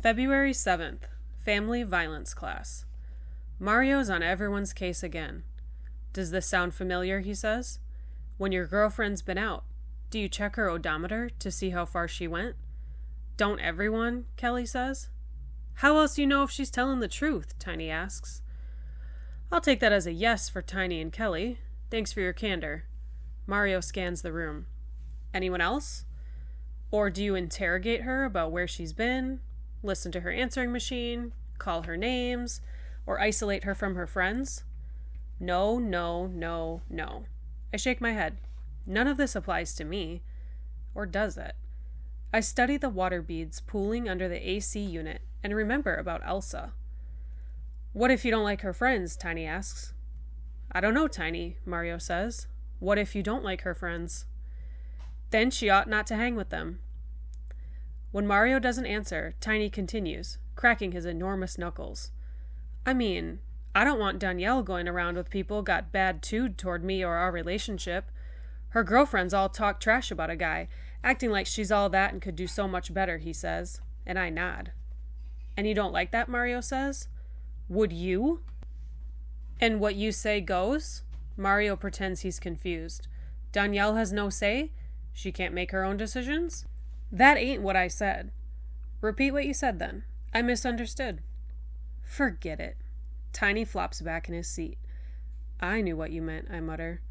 February 7th, Family Violence Class. Mario's on everyone's case again. Does this sound familiar, he says. When your girlfriend's been out, do you check her odometer to see how far she went? Don't everyone, Kelly says. How else do you know if she's telling the truth, Tiny asks. I'll take that as a yes for Tiny and Kelly. Thanks for your candor. Mario scans the room. Anyone else? Or do you interrogate her about where she's been, listen to her answering machine, call her names, or isolate her from her friends? No, no, no, no. I shake my head. None of this applies to me. Or does it? I study the water beads pooling under the AC unit and remember about Elsa. What if you don't like her friends? Tiny asks. I don't know, Tiny, Mario says. What if you don't like her friends? Then she ought not to hang with them. When Mario doesn't answer, Tiny continues, cracking his enormous knuckles. I mean, I don't want Danielle going around with people got bad tude toward me or our relationship. Her girlfriends all talk trash about a guy, acting like she's all that and could do so much better, he says, and I nod. And you don't like that, Mario says? Would you? And what you say goes? Mario pretends he's confused. Danielle has no say? She can't make her own decisions? That ain't what I said. Repeat what you said then. I misunderstood. Forget it. Tiny flops back in his seat. I knew what you meant, I mutter.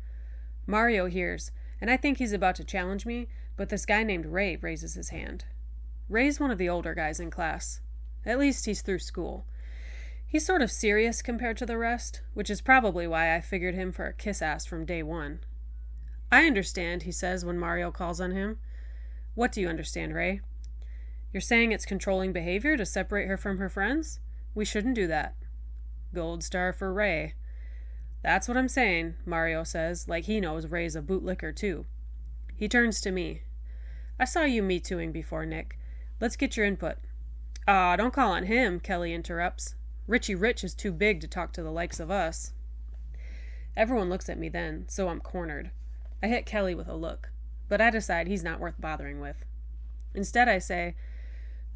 Mario hears, and I think he's about to challenge me, but this guy named Ray raises his hand. Ray's one of the older guys in class. At least he's through school. He's sort of serious compared to the rest, which is probably why I figured him for a kiss-ass from day one. I understand, he says when Mario calls on him. What do you understand, Ray? You're saying it's controlling behavior to separate her from her friends? We shouldn't do that. Gold star for Ray. That's what I'm saying, Mario says, like he knows Ray's a bootlicker too. He turns to me. I saw you Me Tooing before, Nick. Let's get your input. Aw, don't call on him, Kelly interrupts. Richie Rich is too big to talk to the likes of us. Everyone looks at me then, so I'm cornered. I hit Kelly with a look, but I decide he's not worth bothering with. Instead, I say,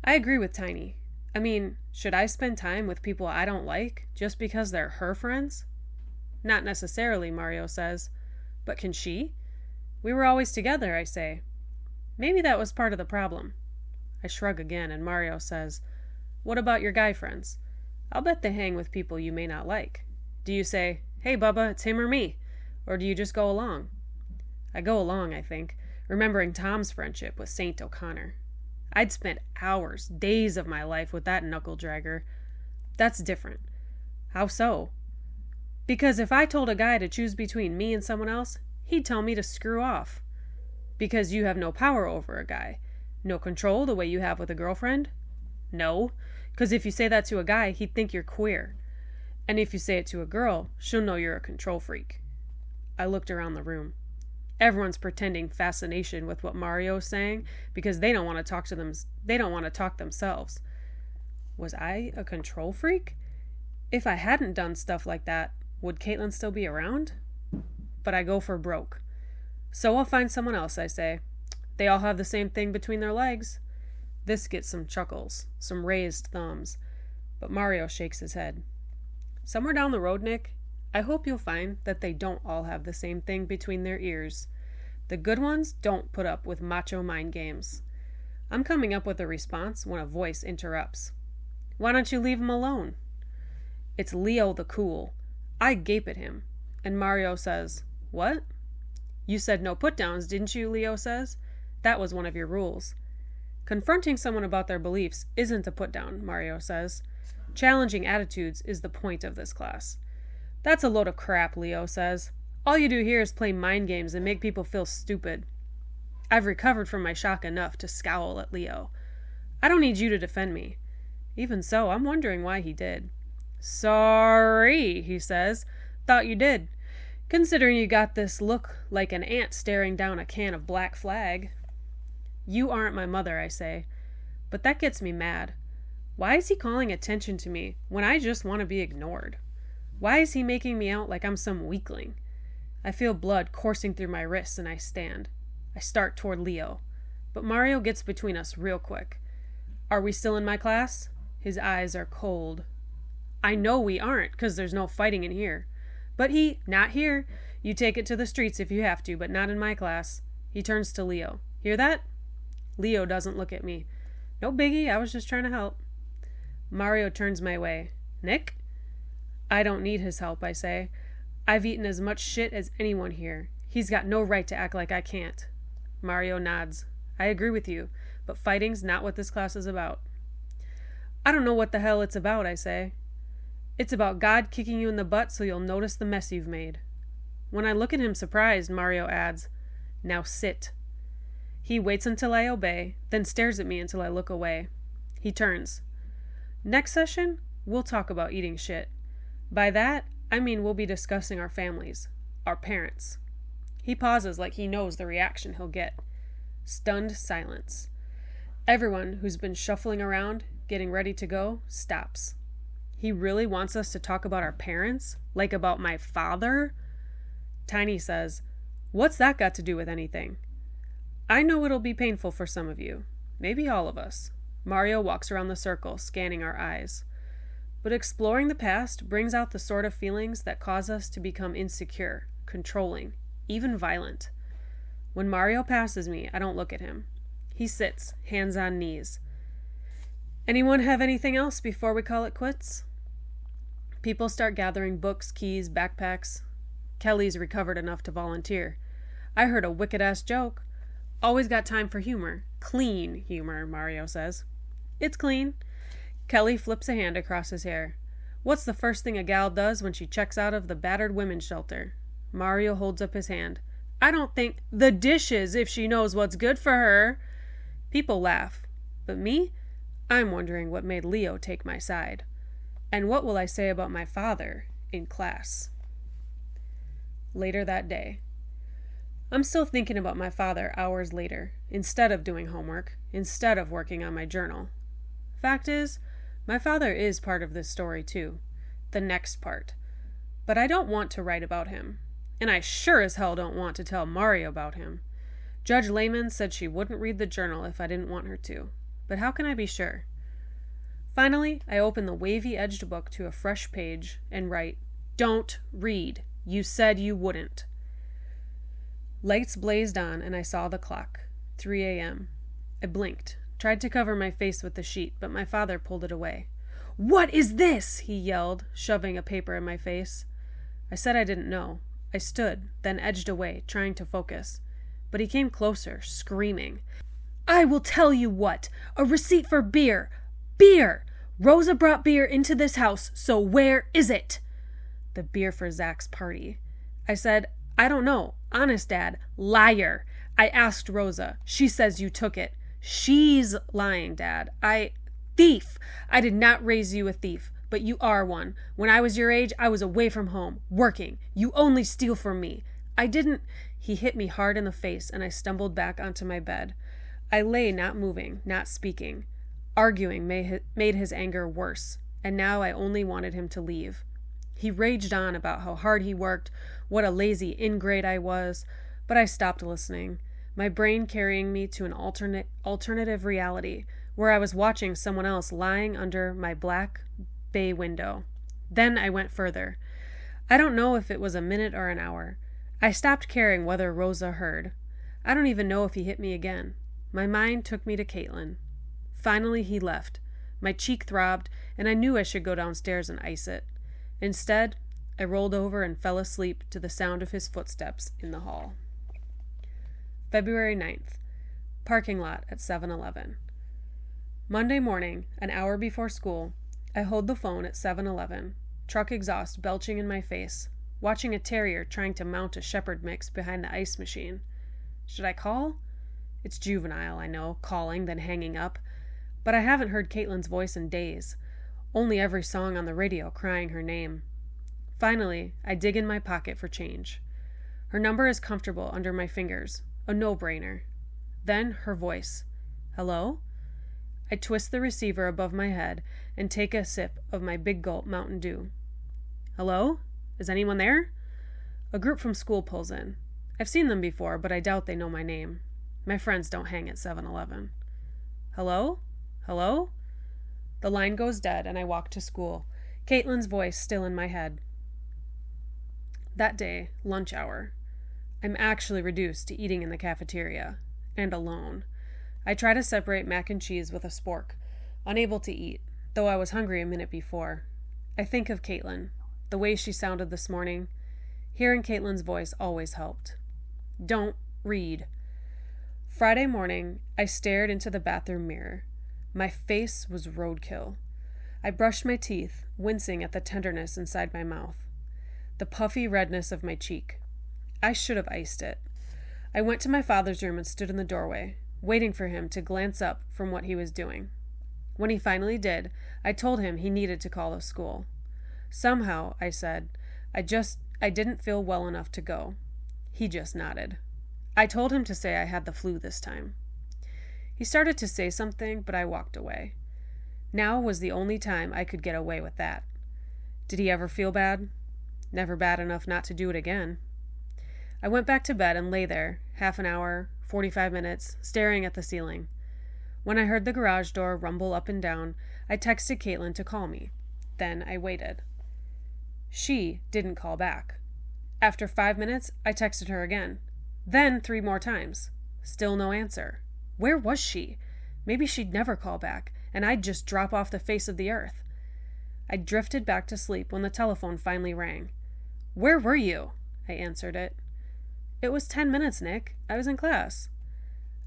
I agree with Tiny. I mean, should I spend time with people I don't like just because they're her friends? Not necessarily, Mario says. But can she? We were always together, I say. Maybe that was part of the problem. I shrug again, and Mario says, What about your guy friends? I'll bet they hang with people you may not like. Do you say, Hey, Bubba, it's him or me? Or do you just go along? I go along, I think, remembering Tom's friendship with Saint O'Connor. I'd spent hours, days of my life with that knuckle-dragger. That's different. How so? Because if I told a guy to choose between me and someone else, he'd tell me to screw off. Because you have no power over a guy. No control the way you have with a girlfriend? No, because if you say that to a guy, he'd think you're queer. And if you say it to a girl, she'll know you're a control freak. I looked around the room. Everyone's pretending fascination with what Mario's saying because they don't want to talk to them. They don't want to talk themselves. Was I a control freak? If I hadn't done stuff like that, would Caitlin still be around? But I go for broke. So I'll find someone else, I say. They all have the same thing between their legs. This gets some chuckles, some raised thumbs. But Mario shakes his head. Somewhere down the road, Nick, I hope you'll find that they don't all have the same thing between their ears. The good ones don't put up with macho mind games. I'm coming up with a response when a voice interrupts. Why don't you leave him alone? It's Leo the Cool. I gape at him, and Mario says, What? You said no put-downs, didn't you, Leo says. That was one of your rules. Confronting someone about their beliefs isn't a put-down, Mario says. Challenging attitudes is the point of this class. That's a load of crap, Leo says. All you do here is play mind games and make people feel stupid. I've recovered from my shock enough to scowl at Leo. I don't need you to defend me. Even so, I'm wondering why he did. Sorry, he says. Thought you did. Considering you got this look like an ant staring down a can of Black Flag. You aren't my mother, I say. But that gets me mad. Why is he calling attention to me when I just want to be ignored? Why is he making me out like I'm some weakling? I feel blood coursing through my wrists and I stand. I start toward Leo. But Mario gets between us real quick. Are we still in my class? His eyes are cold. I know we aren't, because there's no fighting in here. But not here. You take it to the streets if you have to, but not in my class. He turns to Leo. Hear that? Leo doesn't look at me. No biggie, I was just trying to help. Mario turns my way. Nick? I don't need his help, I say. I've eaten as much shit as anyone here. He's got no right to act like I can't. Mario nods. I agree with you, but fighting's not what this class is about. I don't know what the hell it's about, I say. It's about God kicking you in the butt so you'll notice the mess you've made. When I look at him surprised, Mario adds, Now sit. He waits until I obey, then stares at me until I look away. He turns. Next session, we'll talk about eating shit. By that, I mean we'll be discussing our families, our parents. He pauses like he knows the reaction he'll get. Stunned silence. Everyone who's been shuffling around, getting ready to go, stops. He really wants us to talk about our parents? Like about my father? Tiny says, What's that got to do with anything? I know it'll be painful for some of you. Maybe all of us. Mario walks around the circle, scanning our eyes. But exploring the past brings out the sort of feelings that cause us to become insecure, controlling, even violent. When Mario passes me, I don't look at him. He sits, hands on knees. Anyone have anything else before we call it quits? People start gathering books, keys, backpacks. Kelly's recovered enough to volunteer. I heard a wicked-ass joke. Always got time for humor. Clean humor, Mario says. It's clean. Kelly flips a hand across his hair. What's the first thing a gal does when she checks out of the battered women's shelter? Mario holds up his hand. I don't think the dishes if she knows what's good for her. People laugh. But me? I'm wondering what made Leo take my side. And what will I say about my father in class? Later that day. I'm still thinking about my father hours later, instead of doing homework, instead of working on my journal. Fact is, my father is part of this story too. The next part. But I don't want to write about him. And I sure as hell don't want to tell Mario about him. Judge Lehman said she wouldn't read the journal if I didn't want her to. But how can I be sure? Finally, I open the wavy-edged book to a fresh page and write, Don't read. You said you wouldn't. Lights blazed on and I saw the clock. 3 a.m. I blinked, tried to cover my face with the sheet, but my father pulled it away. What is this? He yelled, shoving a paper in my face. I said I didn't know. I stood, then edged away, trying to focus. But he came closer, screaming. I will tell you what! A receipt for beer! Beer! Rosa brought beer into this house, so where is it? The beer for Zach's party. I said, I don't know. Honest, Dad. Liar. I asked Rosa. She says you took it. She's lying, Dad. Thief! I did not raise you a thief, but you are one. When I was your age, I was away from home, working. You only steal from me. I didn't... He hit me hard in the face, and I stumbled back onto my bed. I lay not moving, not speaking. Arguing made his anger worse, and now I only wanted him to leave. He raged on about how hard he worked, what a lazy ingrate I was, but I stopped listening, my brain carrying me to an alternative reality, where I was watching someone else lying under my black bay window. Then I went further. I don't know if it was a minute or an hour. I stopped caring whether Rosa heard. I don't even know if he hit me again. My mind took me to Caitlin. Finally he left. My cheek throbbed, and I knew I should go downstairs and ice it. Instead, I rolled over and fell asleep to the sound of his footsteps in the hall. February 9th. Parking lot at 7-Eleven. Monday morning, an hour before school, I hold the phone at 7-Eleven, truck exhaust belching in my face, watching a terrier trying to mount a shepherd mix behind the ice machine. Should I call? It's juvenile, I know, calling, then hanging up. But I haven't heard Caitlin's voice in days. Only every song on the radio crying her name. Finally, I dig in my pocket for change. Her number is comfortable under my fingers. A no-brainer. Then her voice. Hello? I twist the receiver above my head and take a sip of my big gulp Mountain Dew. Hello? Is anyone there? A group from school pulls in. I've seen them before, but I doubt they know my name. My friends don't hang at 7-Eleven. Hello? Hello? The line goes dead, and I walk to school, Caitlin's voice still in my head. That day, lunch hour. I'm actually reduced to eating in the cafeteria, and alone. I try to separate mac and cheese with a spork, unable to eat, though I was hungry a minute before. I think of Caitlin, the way she sounded this morning. Hearing Caitlin's voice always helped. Don't read. Friday morning, I stared into the bathroom mirror. My face was roadkill. I brushed my teeth, wincing at the tenderness inside my mouth, the puffy redness of my cheek. I should have iced it. I went to my father's room and stood in the doorway, waiting for him to glance up from what he was doing. When he finally did, I told him he needed to call the school. Somehow, I said, I didn't feel well enough to go. He just nodded. I told him to say I had the flu this time. He started to say something, but I walked away. Now was the only time I could get away with that. Did he ever feel bad? Never bad enough not to do it again. I went back to bed and lay there, half an hour, 45 minutes, staring at the ceiling. When I heard the garage door rumble up and down, I texted Caitlin to call me. Then I waited. She didn't call back. After 5 minutes, I texted her again. Then 3 more times. Still no answer. Where was she? Maybe she'd never call back, and I'd just drop off the face of the earth. I drifted back to sleep when the telephone finally rang. Where were you? I answered it. It was 10 minutes, Nick. I was in class.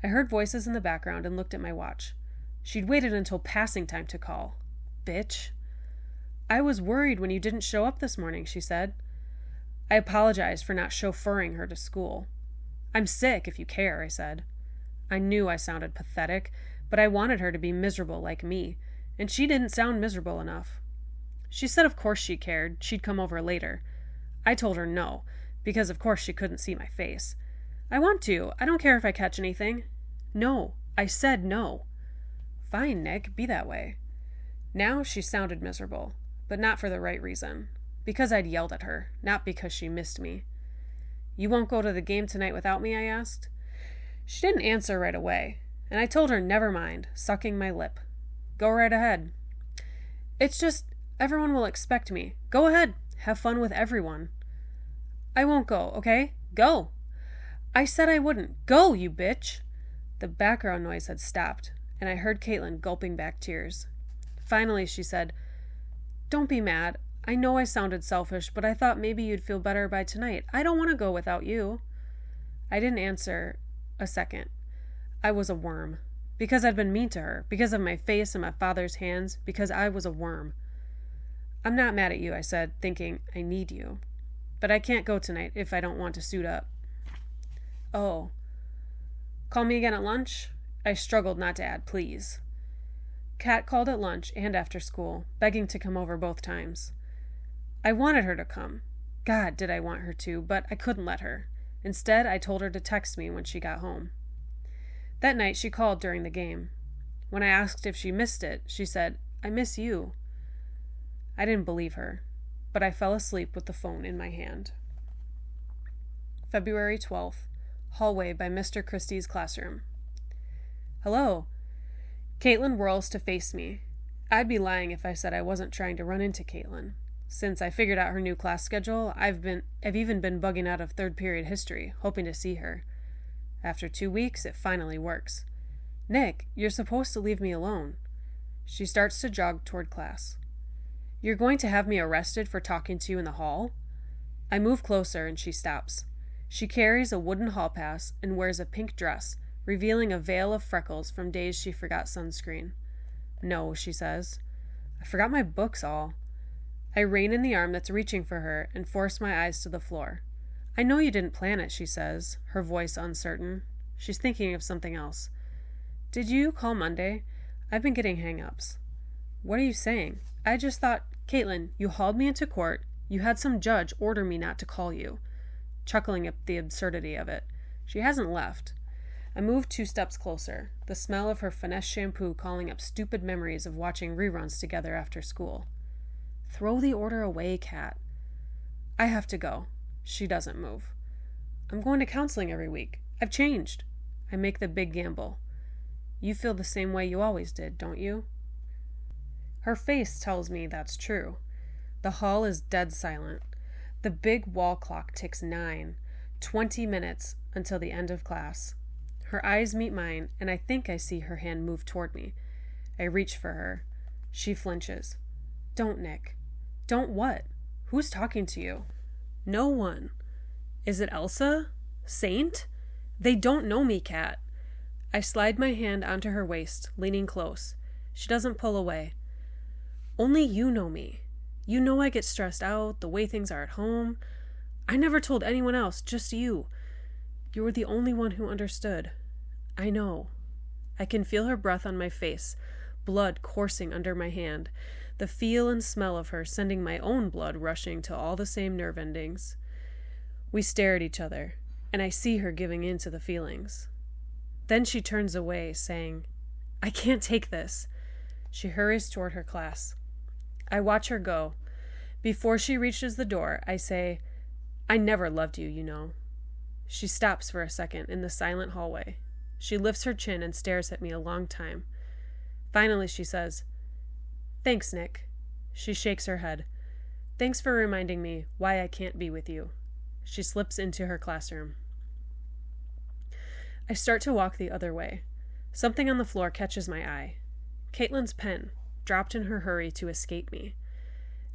I heard voices in the background and looked at my watch. She'd waited until passing time to call. Bitch. I was worried when you didn't show up this morning, she said. I apologized for not chauffeuring her to school. I'm sick, if you care, I said. I knew I sounded pathetic, but I wanted her to be miserable like me, and she didn't sound miserable enough. She said of course she cared, she'd come over later. I told her no, because of course she couldn't see my face. I want to. I don't care if I catch anything. No. I said no. Fine, Nick. Be that way. Now she sounded miserable, but not for the right reason. Because I'd yelled at her, not because she missed me. You won't go to the game tonight without me? I asked. She didn't answer right away, and I told her never mind, sucking my lip. Go right ahead. It's just, everyone will expect me. Go ahead. Have fun with everyone. I won't go, okay? Go. I said I wouldn't. Go, you bitch! The background noise had stopped, and I heard Caitlin gulping back tears. Finally, she said, Don't be mad. I know I sounded selfish, but I thought maybe you'd feel better by tonight. I don't want to go without you. I didn't answer a second. I was a worm. Because I'd been mean to her. Because of my face and my father's hands. Because I was a worm. I'm not mad at you, I said, thinking, I need you. But I can't go tonight if I don't want to suit up. Oh. Call me again at lunch? I struggled not to add please. Kat called at lunch and after school, begging to come over both times. I wanted her to come. God, did I want her to, but I couldn't let her. Instead, I told her to text me when she got home. That night, she called during the game. When I asked if she missed it, she said, I miss you. I didn't believe her, but I fell asleep with the phone in my hand. February 12th. Hallway by Mr. Christie's classroom. Hello. Caitlin whirls to face me. I'd be lying if I said I wasn't trying to run into Caitlin. Since I figured out her new class schedule, I've even been bugging out of third period history, hoping to see her. After 2 weeks, it finally works. Nick, you're supposed to leave me alone. She starts to jog toward class. You're going to have me arrested for talking to you in the hall? I move closer and she stops. She carries a wooden hall pass and wears a pink dress, revealing a veil of freckles from days she forgot sunscreen. No, she says. I forgot my books all. I rein in the arm that's reaching for her and force my eyes to the floor. I know you didn't plan it, she says, her voice uncertain. She's thinking of something else. Did you call Monday? I've been getting hang-ups. What are you saying? I just thought, Caitlin, you hauled me into court. You had some judge order me not to call you. Chuckling at the absurdity of it. She hasn't left. I move 2 steps closer, the smell of her finesse shampoo calling up stupid memories of watching reruns together after school. Throw the order away, Kat. I have to go. She doesn't move. I'm going to counseling every week. I've changed. I make the big gamble. You feel the same way you always did, don't you? Her face tells me that's true. The hall is dead silent. The big wall clock ticks 9, 20 minutes until the end of class. Her eyes meet mine, and I think I see her hand move toward me. I reach for her. She flinches. Don't, Nick. Don't what? Who's talking to you? No one. Is it Elsa? Saint? They don't know me, Kat. I slide my hand onto her waist, leaning close. She doesn't pull away. Only you know me. You know I get stressed out, the way things are at home. I never told anyone else, just you. You were the only one who understood. I know. I can feel her breath on my face, blood coursing under my hand, the feel and smell of her sending my own blood rushing to all the same nerve endings. We stare at each other, and I see her giving in to the feelings. Then she turns away, saying, I can't take this. She hurries toward her class. I watch her go. Before she reaches the door, I say, I never loved you, you know. She stops for a second in the silent hallway. She lifts her chin and stares at me a long time. Finally, she says, Thanks, Nick. She shakes her head. Thanks for reminding me why I can't be with you. She slips into her classroom. I start to walk the other way. Something on the floor catches my eye. Caitlin's pen, dropped in her hurry to escape me.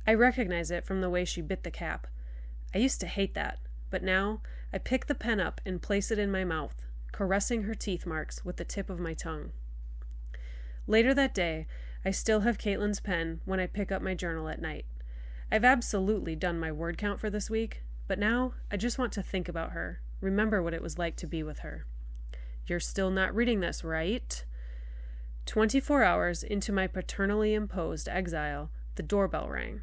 I recognize it from the way she bit the cap. I used to hate that, but now I pick the pen up and place it in my mouth, caressing her teeth marks with the tip of my tongue. Later that day, I still have Caitlin's pen when I pick up my journal at night. I've absolutely done my word count for this week, but now I just want to think about her, remember what it was like to be with her. You're still not reading this, right? 24 hours into my paternally imposed exile, the doorbell rang.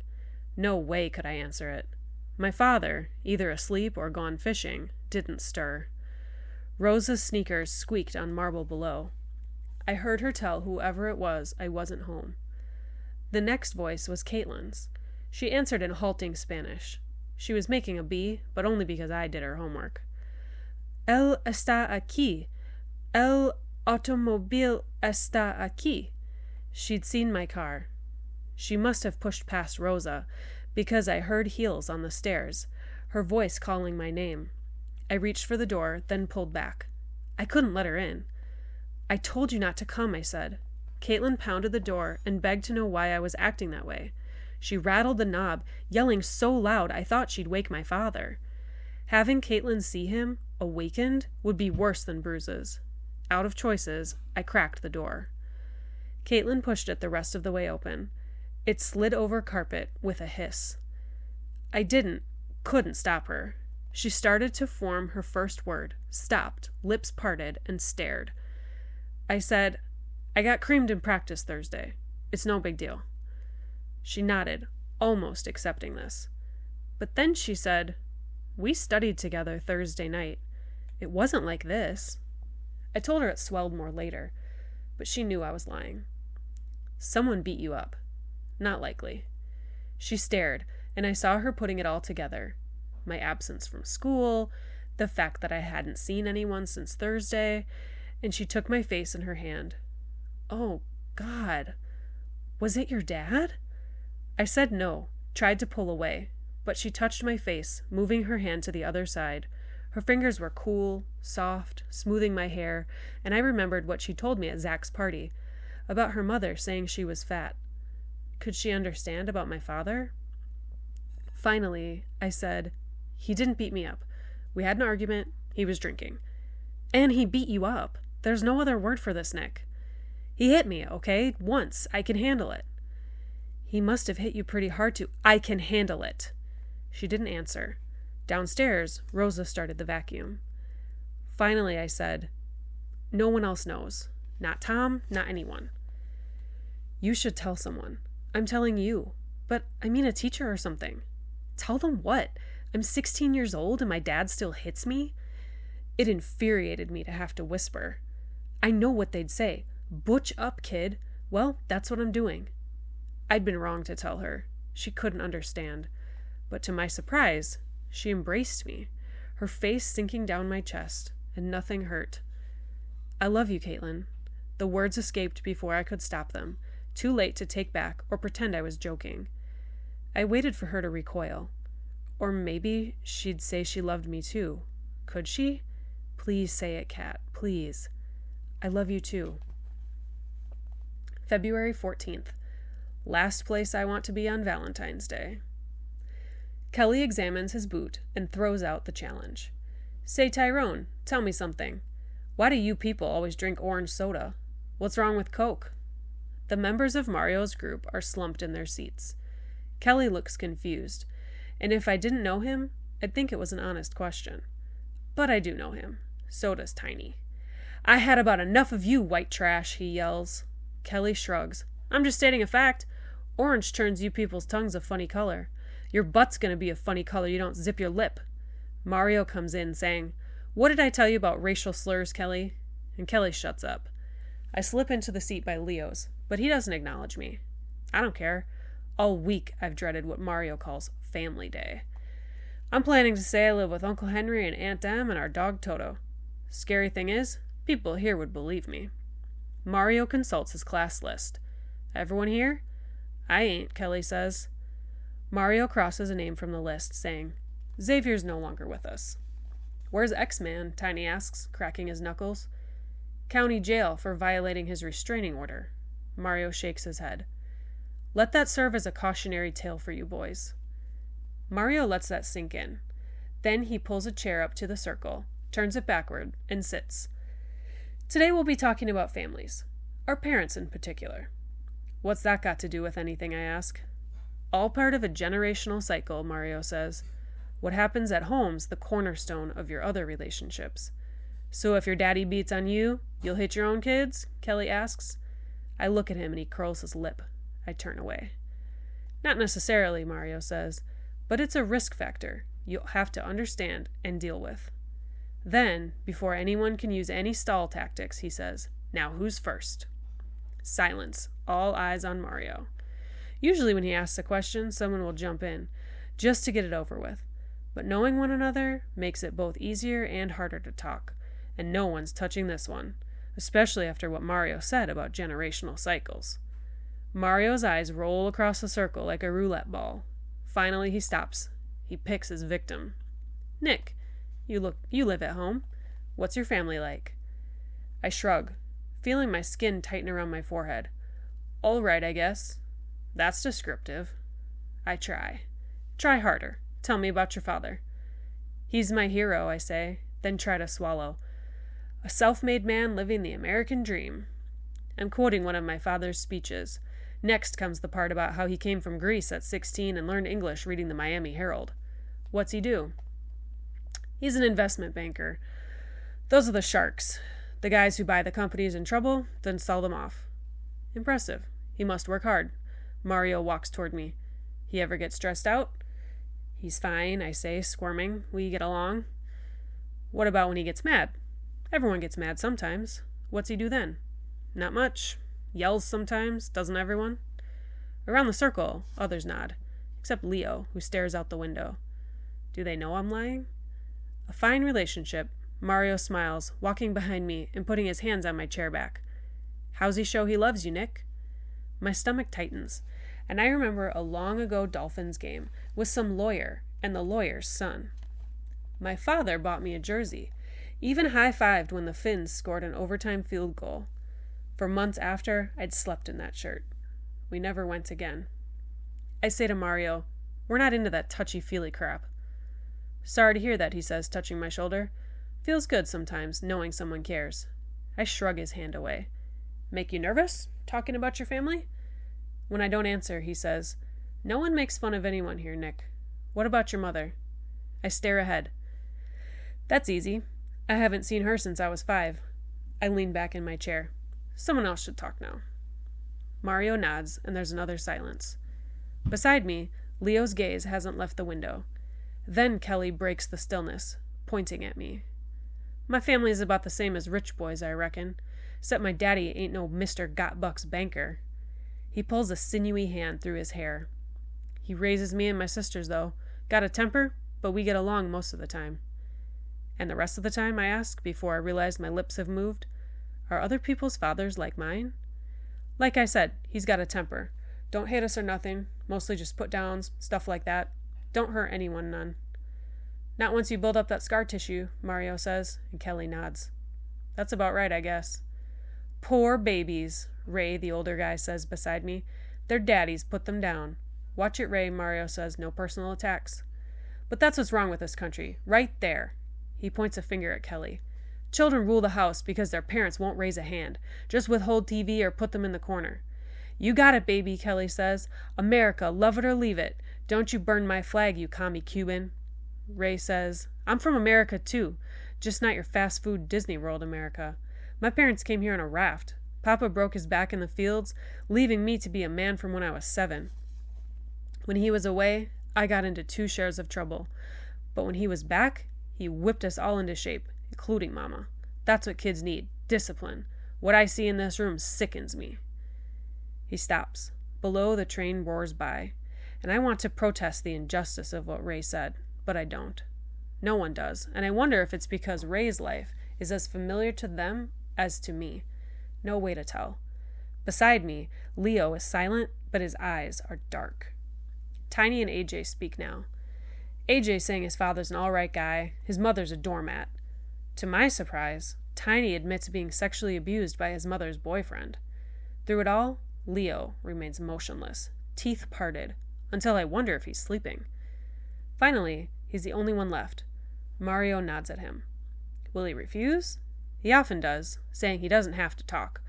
No way could I answer it. My father, either asleep or gone fishing, didn't stir. Rosa's sneakers squeaked on marble below. I heard her tell whoever it was I wasn't home. The next voice was Caitlin's. She answered in halting Spanish. She was making a B, but only because I did her homework. Él está aquí. El automobile está aquí. She'd seen my car. She must have pushed past Rosa, because I heard heels on the stairs, her voice calling my name. I reached for the door, then pulled back. I couldn't let her in. I told you not to come, I said. Caitlin pounded the door and begged to know why I was acting that way. She rattled the knob, yelling so loud I thought she'd wake my father. Having Caitlin see him, awakened, would be worse than bruises. Out of choices, I cracked the door. Caitlin pushed it the rest of the way open. It slid over carpet with a hiss. I couldn't stop her. She started to form her first word, stopped, lips parted, and stared. I said, I got creamed in practice Thursday. It's no big deal. She nodded, almost accepting this. But then she said, we studied together Thursday night. It wasn't like this. I told her it swelled more later, but she knew I was lying. Someone beat you up. Not likely. She stared, and I saw her putting it all together. My absence from school, the fact that I hadn't seen anyone since Thursday, and she took my face in her hand. Oh, God. Was it your dad? I said no, tried to pull away, but she touched my face, moving her hand to the other side. Her fingers were cool, soft, smoothing my hair, and I remembered what she told me at Zach's party, about her mother saying she was fat. Could she understand about my father? Finally, I said, he didn't beat me up. We had an argument. He was drinking. And he beat you up. There's no other word for this, Nick. He hit me, okay? Once. I can handle it. He must have hit you pretty hard too. I can handle it. She didn't answer. Downstairs, Rosa started the vacuum. Finally, I said, no one else knows. Not Tom, not anyone. You should tell someone. I'm telling you. But I mean a teacher or something. Tell them what? I'm 16 years old and my dad still hits me? It infuriated me to have to whisper. I know what they'd say. Butch up, kid. Well, that's what I'm doing. I'd been wrong to tell her. She couldn't understand. But to my surprise, she embraced me, her face sinking down my chest, and nothing hurt. I love you, Caitlin. The words escaped before I could stop them, too late to take back or pretend I was joking. I waited for her to recoil. Or maybe she'd say she loved me too. Could she? Please say it, Kat. Please. I love you too. February 14th. Last place I want to be on Valentine's Day. Kelly examines his boot and throws out the challenge. Say, Tyrone, tell me something. Why do you people always drink orange soda? What's wrong with Coke? The members of Mario's group are slumped in their seats. Kelly looks confused, and if I didn't know him, I'd think it was an honest question. But I do know him. So does Tiny. I had about enough of you, white trash, he yells. Kelly shrugs. I'm just stating a fact. Orange turns you people's tongues a funny color. Your butt's gonna be a funny color, you don't zip your lip. Mario comes in, saying, What did I tell you about racial slurs, Kelly? And Kelly shuts up. I slip into the seat by Leo's, but he doesn't acknowledge me. I don't care. All week I've dreaded what Mario calls Family Day. I'm planning to say I live with Uncle Henry and Aunt Em and our dog Toto. Scary thing is, people here would believe me. Mario consults his class list. Everyone here? I ain't, Kelly says. Mario crosses a name from the list, saying, Xavier's no longer with us. Where's X-Man? Tiny asks, cracking his knuckles. County jail for violating his restraining order. Mario shakes his head. Let that serve as a cautionary tale for you boys. Mario lets that sink in. Then he pulls a chair up to the circle, turns it backward, and sits. Today we'll be talking about families. Our parents in particular. What's that got to do with anything, I ask? All part of a generational cycle, Mario says. What happens at home's the cornerstone of your other relationships. So if your daddy beats on you, you'll hit your own kids? Kelly asks. I look at him and he curls his lip. I turn away. Not necessarily, Mario says, but it's a risk factor you'll have to understand and deal with. Then, before anyone can use any stall tactics, he says, Now who's first? Silence. All eyes on Mario. Usually when he asks a question, someone will jump in, just to get it over with. But knowing one another makes it both easier and harder to talk, and no one's touching this one, especially after what Mario said about generational cycles. Mario's eyes roll across the circle like a roulette ball. Finally he stops. He picks his victim. Nick, you live at home. What's your family like? I shrug, feeling my skin tighten around my forehead. All right, I guess. That's descriptive. I try. Try harder. Tell me about your father. He's my hero, I say, then try to swallow. A self-made man living the American dream. I'm quoting one of my father's speeches. Next comes the part about how he came from Greece at 16 and learned English reading the Miami Herald. What's he do? He's an investment banker. Those are the sharks. The guys who buy the companies in trouble, then sell them off. Impressive. He must work hard. Mario walks toward me. He ever get stressed out? He's fine, I say, squirming. We get along. What about when he gets mad? Everyone gets mad sometimes. What's he do then? Not much. Yells sometimes, doesn't everyone? Around the circle, others nod, except Leo, who stares out the window. Do they know I'm lying? A fine relationship. Mario smiles, walking behind me and putting his hands on my chair back. How's he show he loves you, Nick? My stomach tightens, and I remember a long-ago Dolphins game with some lawyer and the lawyer's son. My father bought me a jersey, even high-fived when the Finns scored an overtime field goal. For months after, I'd slept in that shirt. We never went again. I say to Mario, we're not into that touchy-feely crap. Sorry to hear that, he says, touching my shoulder. Feels good sometimes, knowing someone cares. I shrug his hand away. Make you nervous, talking about your family? When I don't answer, he says, No one makes fun of anyone here, Nick. What about your mother? I stare ahead. That's easy. I haven't seen her since I was 5. I lean back in my chair. Someone else should talk now. Mario nods, and there's another silence. Beside me, Leo's gaze hasn't left the window. Then Kelly breaks the stillness, pointing at me. My family is about the same as rich boys, I reckon, except my daddy ain't no Mr. Got-Bucks banker. He pulls a sinewy hand through his hair. He raises me and my sisters, though. Got a temper, but we get along most of the time. And the rest of the time, I ask, before I realize my lips have moved? Are other people's fathers like mine? Like I said, he's got a temper. Don't hit us or nothing. Mostly just put downs, stuff like that. Don't hurt anyone none. Not once you build up that scar tissue, Mario says, and Kelly nods. That's about right, I guess. Poor babies, Ray, the older guy, says beside me. Their daddies put them down. Watch it, Ray, Mario says, no personal attacks. But that's what's wrong with this country. Right there. He points a finger at Kelly. Children rule the house because their parents won't raise a hand. Just withhold TV or put them in the corner. You got it, baby, Kelly says. America, love it or leave it. Don't you burn my flag, you commie Cuban. Ray says, I'm from America too. Just not your fast food Disney World America. My parents came here on a raft. Papa broke his back in the fields, leaving me to be a man from when I was 7. When he was away, I got into 2 shares of trouble. But when he was back, he whipped us all into shape, including Mama. That's what kids need, discipline. What I see in this room sickens me. He stops. Below, the train roars by, and I want to protest the injustice of what Ray said, but I don't. No one does, and I wonder if it's because Ray's life is as familiar to them as to me. No way to tell. Beside me, Leo is silent, but his eyes are dark. Tiny and AJ speak now. AJ saying his father's an all-right guy, his mother's a doormat. To my surprise, Tiny admits being sexually abused by his mother's boyfriend. Through it all, Leo remains motionless, teeth parted, until I wonder if he's sleeping. Finally, he's the only one left. Mario nods at him. Will he refuse? He often does, saying he doesn't have to talk.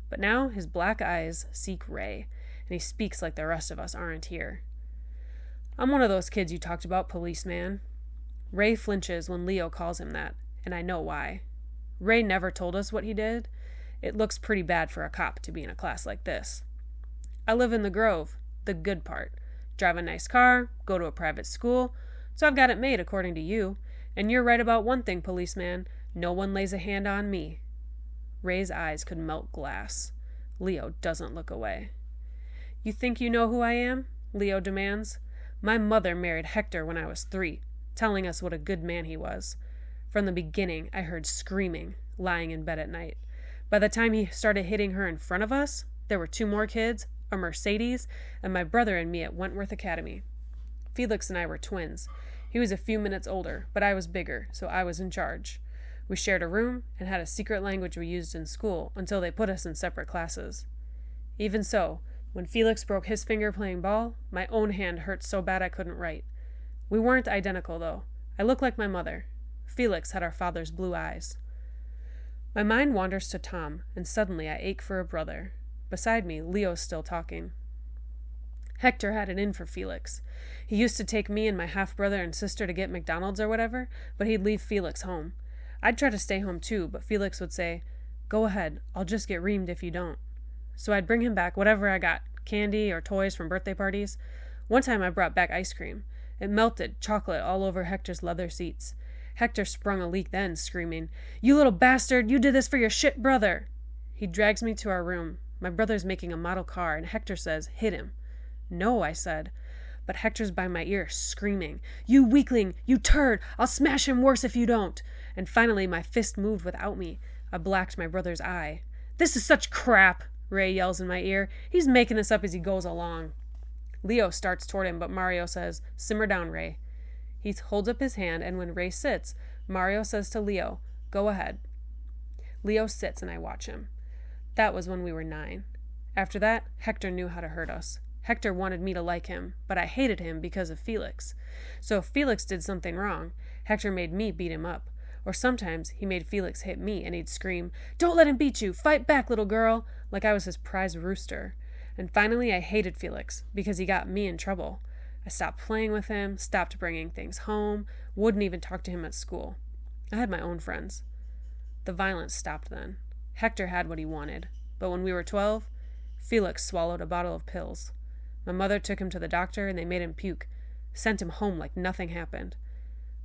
But now his black eyes seek Ray, and he speaks like the rest of us aren't here. I'm one of those kids you talked about, policeman. Ray flinches when Leo calls him that, and I know why. Ray never told us what he did. It looks pretty bad for a cop to be in a class like this. I live in the Grove, the good part. Drive a nice car, go to a private school, so I've got it made according to you. And you're right about one thing, policeman. No one lays a hand on me. Ray's eyes could melt glass. Leo doesn't look away. You think you know who I am? Leo demands. My mother married Hector when I was 3, telling us what a good man he was. From the beginning, I heard screaming, lying in bed at night. By the time he started hitting her in front of us, there were 2 more kids, a Mercedes, and my brother and me at Wentworth Academy. Felix and I were twins. He was a few minutes older, but I was bigger, so I was in charge. We shared a room and had a secret language we used in school until they put us in separate classes. Even so, when Felix broke his finger playing ball, my own hand hurt so bad I couldn't write. We weren't identical, though. I looked like my mother. Felix had our father's blue eyes. My mind wanders to Tom, and suddenly I ache for a brother. Beside me, Leo's still talking. Hector had it in for Felix. He used to take me and my half-brother and sister to get McDonald's or whatever, but he'd leave Felix home. I'd try to stay home too, but Felix would say, Go ahead, I'll just get reamed if you don't. So I'd bring him back whatever I got, candy or toys from birthday parties. One time I brought back ice cream. It melted chocolate all over Hector's leather seats. Hector sprung a leak then, screaming, You little bastard, you did this for your shit brother. He drags me to our room. My brother's making a model car, and Hector says, Hit him. No, I said. But Hector's by my ear, screaming, You weakling, you turd, I'll smash him worse if you don't. And finally my fist moved without me. I blacked my brother's eye. This is such crap, Ray yells in my ear. He's making this up as he goes along. Leo starts toward him, but Mario says, Simmer down, Ray. He holds up his hand, and when Ray sits, Mario says to Leo, Go ahead. Leo sits, and I watch him. That was when we were 9. After that, Hector knew how to hurt us. Hector wanted me to like him, but I hated him because of Felix. So if Felix did something wrong, Hector made me beat him up. Or sometimes he made Felix hit me, and he'd scream, Don't let him beat you! Fight back, little girl! Like I was his prize rooster. And finally I hated Felix, because he got me in trouble. I stopped playing with him, stopped bringing things home, wouldn't even talk to him at school. I had my own friends. The violence stopped then. Hector had what he wanted. But when we were 12, Felix swallowed a bottle of pills. My mother took him to the doctor, and they made him puke, sent him home like nothing happened.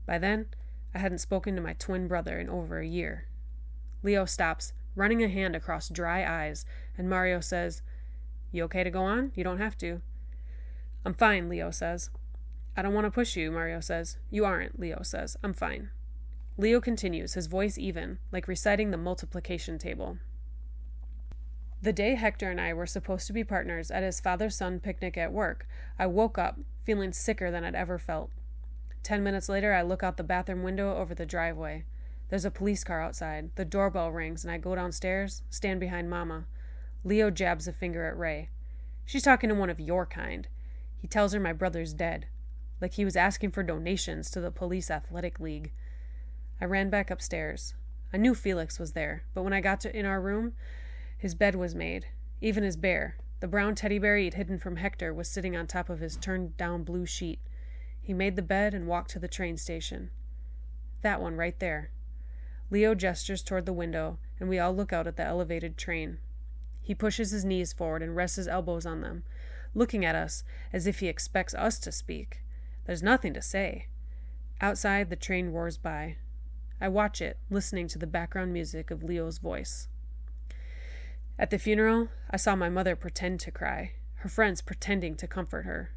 By then, I hadn't spoken to my twin brother in over a year. Leo stops, running a hand across dry eyes, and Mario says, You okay to go on? You don't have to. I'm fine, Leo says. I don't want to push you, Mario says. You aren't, Leo says. I'm fine. Leo continues, his voice even, like reciting the multiplication table. The day Hector and I were supposed to be partners at his father-son picnic at work, I woke up feeling sicker than I'd ever felt. 10 minutes later, I look out the bathroom window over the driveway. There's a police car outside. The doorbell rings, and I go downstairs, stand behind Mama. Leo jabs a finger at Ray. She's talking to one of your kind. He tells her my brother's dead, like he was asking for donations to the police athletic league. I ran back upstairs. I knew Felix was there, but when I got in our room, his bed was made. Even his bear, the brown teddy bear he'd hidden from Hector, was sitting on top of his turned-down blue sheet. He made the bed and walked to the train station. That one right there. Leo gestures toward the window, and we all look out at the elevated train. He pushes his knees forward and rests his elbows on them, looking at us as if he expects us to speak. There's nothing to say. Outside, the train roars by. I watch it, listening to the background music of Leo's voice. At the funeral, I saw my mother pretend to cry, her friends pretending to comfort her.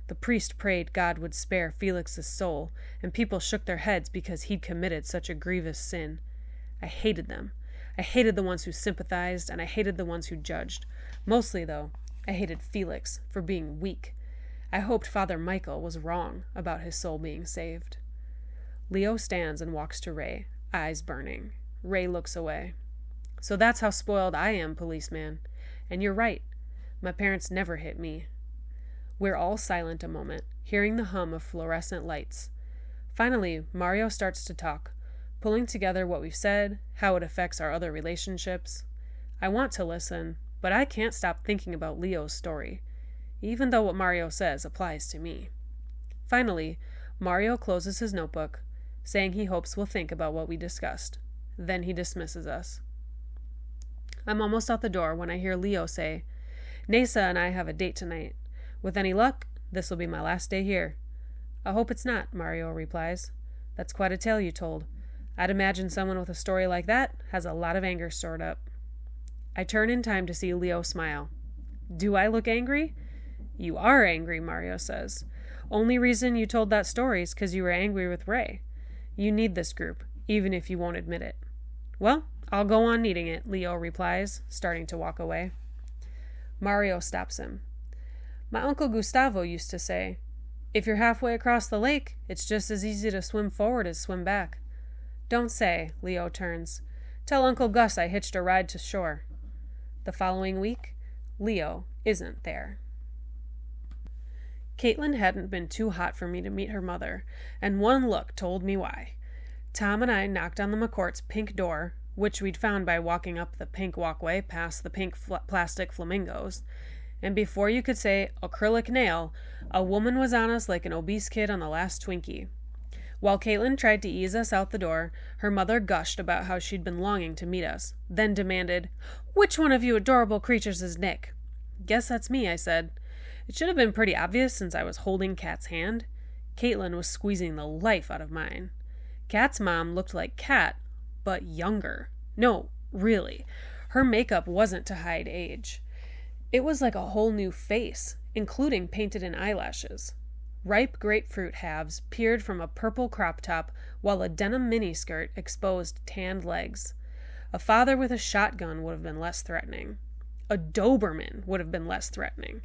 The priest prayed God would spare Felix's soul, and people shook their heads because he'd committed such a grievous sin. I hated them. I hated the ones who sympathized, and I hated the ones who judged. Mostly, though, I hated Felix for being weak. I hoped Father Michael was wrong about his soul being saved. Leo stands and walks to Ray, eyes burning. Ray looks away. So that's how spoiled I am, policeman. And you're right. My parents never hit me. We're all silent a moment, hearing the hum of fluorescent lights. Finally, Mario starts to talk, pulling together what we've said, how it affects our other relationships. I want to listen, but I can't stop thinking about Leo's story, even though what Mario says applies to me. Finally, Mario closes his notebook, saying he hopes we'll think about what we discussed. Then he dismisses us. I'm almost out the door when I hear Leo say, "Nasa and I have a date tonight. With any luck, this will be my last day here." "I hope it's not," Mario replies. "That's quite a tale you told. I'd imagine someone with a story like that has a lot of anger stored up." I turn in time to see Leo smile. "Do I look angry?" "You are angry," Mario says. "Only reason you told that story is because you were angry with Ray. You need this group, even if you won't admit it." "Well, I'll go on needing it," Leo replies, starting to walk away. Mario stops him. "My Uncle Gustavo used to say, if you're halfway across the lake, it's just as easy to swim forward as swim back." "Don't say," Leo turns. "Tell Uncle Gus I hitched a ride to shore." The following week, Leo isn't there. Caitlin hadn't been too hot for me to meet her mother, and one look told me why. Tom and I knocked on the McCourt's pink door, which we'd found by walking up the pink walkway past the pink plastic flamingos, and before you could say acrylic nail, a woman was on us like an obese kid on the last Twinkie. While Caitlin tried to ease us out the door, her mother gushed about how she'd been longing to meet us, then demanded, "Which one of you adorable creatures is Nick?" "Guess that's me," I said. It should have been pretty obvious since I was holding Kat's hand. Caitlin was squeezing the life out of mine. Kat's mom looked like Kat, but younger. No, really. Her makeup wasn't to hide age. It was like a whole new face, including painted-in eyelashes. Ripe grapefruit halves peered from a purple crop top, while a denim miniskirt exposed tanned legs. A father with a shotgun would have been less threatening. A Doberman would have been less threatening.